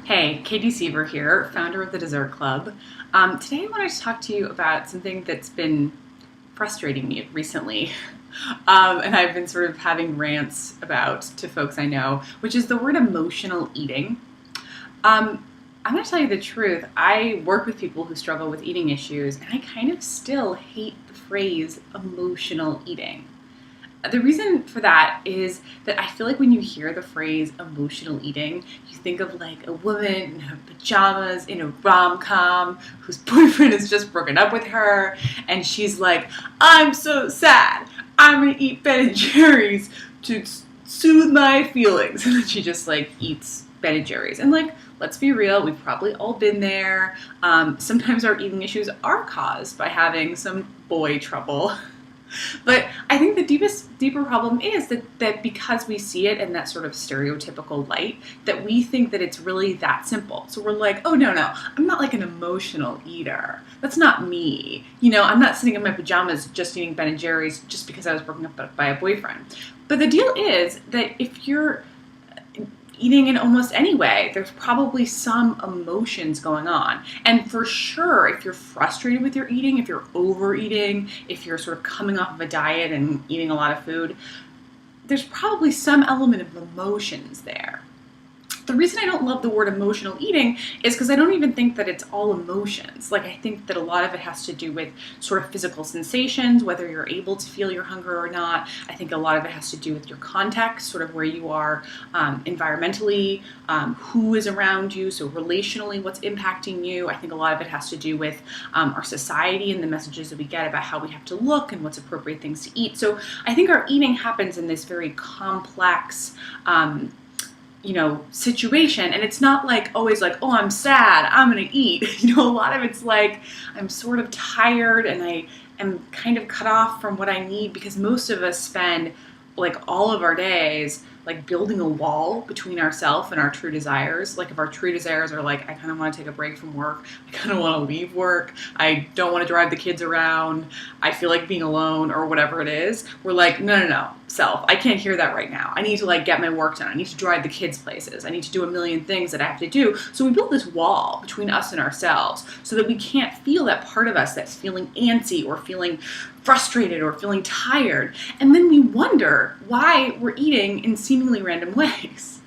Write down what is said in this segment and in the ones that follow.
Hey, Katie Seaver here, founder of the Dessert Club. Today I wanted to talk to you about something that's been frustrating me recently, and I've been sort of having rants about to folks I know, which is the word emotional eating. I'm going to tell you the truth. I work with people who struggle with eating issues, and I kind of still hate the phrase emotional eating. The reason for that is that I feel like when you hear the phrase emotional eating, you think of like a woman in her pajamas in a rom-com whose boyfriend has just broken up with her, and she's like, I'm so sad. I'm going to eat Ben& Jerry's to soothe my feelings. And then she just like eats Ben& Jerry's. And like, let's be real, we've probably all been there. Sometimes our eating issues are caused by having some boy trouble. But I think the deeper problem is that because we see it in that sort of stereotypical light, that we think that it's really that simple. So we're like, oh, no, I'm not like an emotional eater. That's not me. I'm not sitting in my pajamas just eating Ben& Jerry's just because I was broken up by a boyfriend. But the deal is that if you're eating in almost any way, there's probably some emotions going on. And for sure, if you're frustrated with your eating, if you're overeating, if you're sort of coming off of a diet and eating a lot of food, there's probably some element of emotions there. The reason I don't love the word emotional eating is because I don't even think that it's all emotions. Like, I think that a lot of it has to do with sort of physical sensations, whether you're able to feel your hunger or not. I think a lot of it has to do with your context, sort of where you are environmentally, who is around you, so relationally, what's impacting you. I think a lot of it has to do with our society and the messages that we get about how we have to look and what's appropriate things to eat. So I think our eating happens in this very complex situation. And it's not like always like, oh, I'm sad, I'm going to eat. A lot of it's like, I'm sort of tired and I am kind of cut off from what I need, because most of us spend like all of our days like building a wall between ourselves and our true desires. Like if our true desires are like, I kind of want to take a break from work, I kind of want to leave work, I don't want to drive the kids around, I feel like being alone, or whatever it is, we're like, no, self, I can't hear that right now. I need to like get my work done. I need to drive the kids places. I need to do a million things that I have to do. So we build this wall between us and ourselves so that we can't feel that part of us that's feeling antsy or feeling frustrated or feeling tired. And then we wonder why we're eating in seemingly random ways.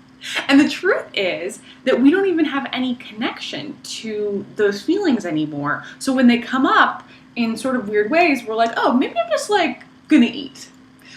And the truth is that we don't even have any connection to those feelings anymore. So when they come up in sort of weird ways, we're like, oh, maybe I'm just like gonna eat.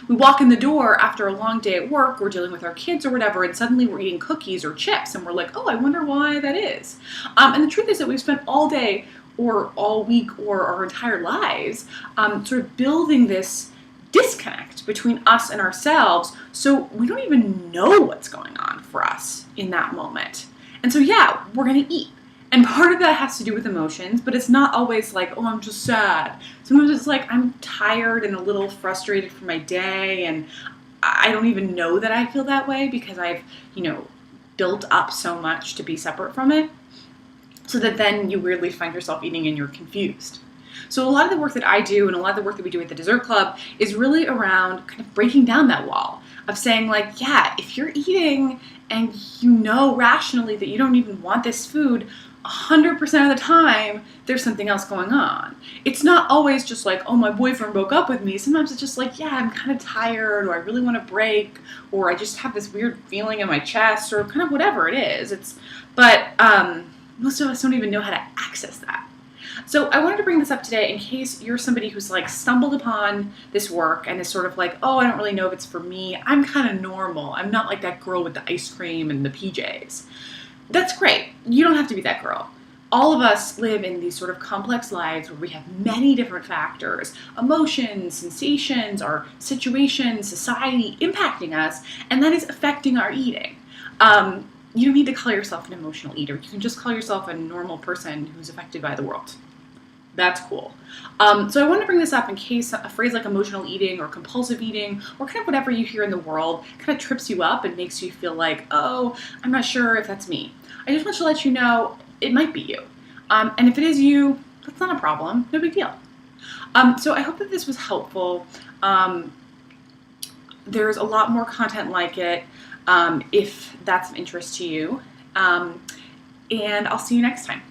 We walk in the door after a long day at work, we're dealing with our kids or whatever, and suddenly we're eating cookies or chips, and we're like, oh, I wonder why that is. And the truth is that we've spent all day or all week or our entire lives sort of building this disconnect between us and ourselves, so we don't even know what's going on for us in that moment. And so, yeah, we're going to eat. And part of that has to do with emotions, but it's not always like, oh, I'm just sad. Sometimes it's like, I'm tired and a little frustrated from my day, and I don't even know that I feel that way because I've, built up so much to be separate from it, so that then you weirdly find yourself eating and you're confused. So a lot of the work that I do and a lot of the work that we do at the Dessert Club is really around kind of breaking down that wall of saying like, yeah, if you're eating and you know rationally that you don't even want this food, 100% of the time, there's something else going on. It's not always just like, oh, my boyfriend broke up with me. Sometimes it's just like, yeah, I'm kind of tired, or I really want to break, or I just have this weird feeling in my chest, or kind of whatever it is. But most of us don't even know how to access that. So I wanted to bring this up today in case you're somebody who's like stumbled upon this work and is sort of like, oh, I don't really know if it's for me. I'm kind of normal. I'm not like that girl with the ice cream and the PJs. That's great. You don't have to be that girl. All of us live in these sort of complex lives where we have many different factors, emotions, sensations, our situation, society impacting us, and that is affecting our eating. You don't need to call yourself an emotional eater. You can just call yourself a normal person who's affected by the world. That's cool. So I want to bring this up in case a phrase like emotional eating or compulsive eating or kind of whatever you hear in the world kind of trips you up and makes you feel like, oh, I'm not sure if that's me. I just want to let you know it might be you. And if it is you, that's not a problem. No big deal. So I hope that this was helpful. There's a lot more content like it if that's of interest to you. and I'll see you next time.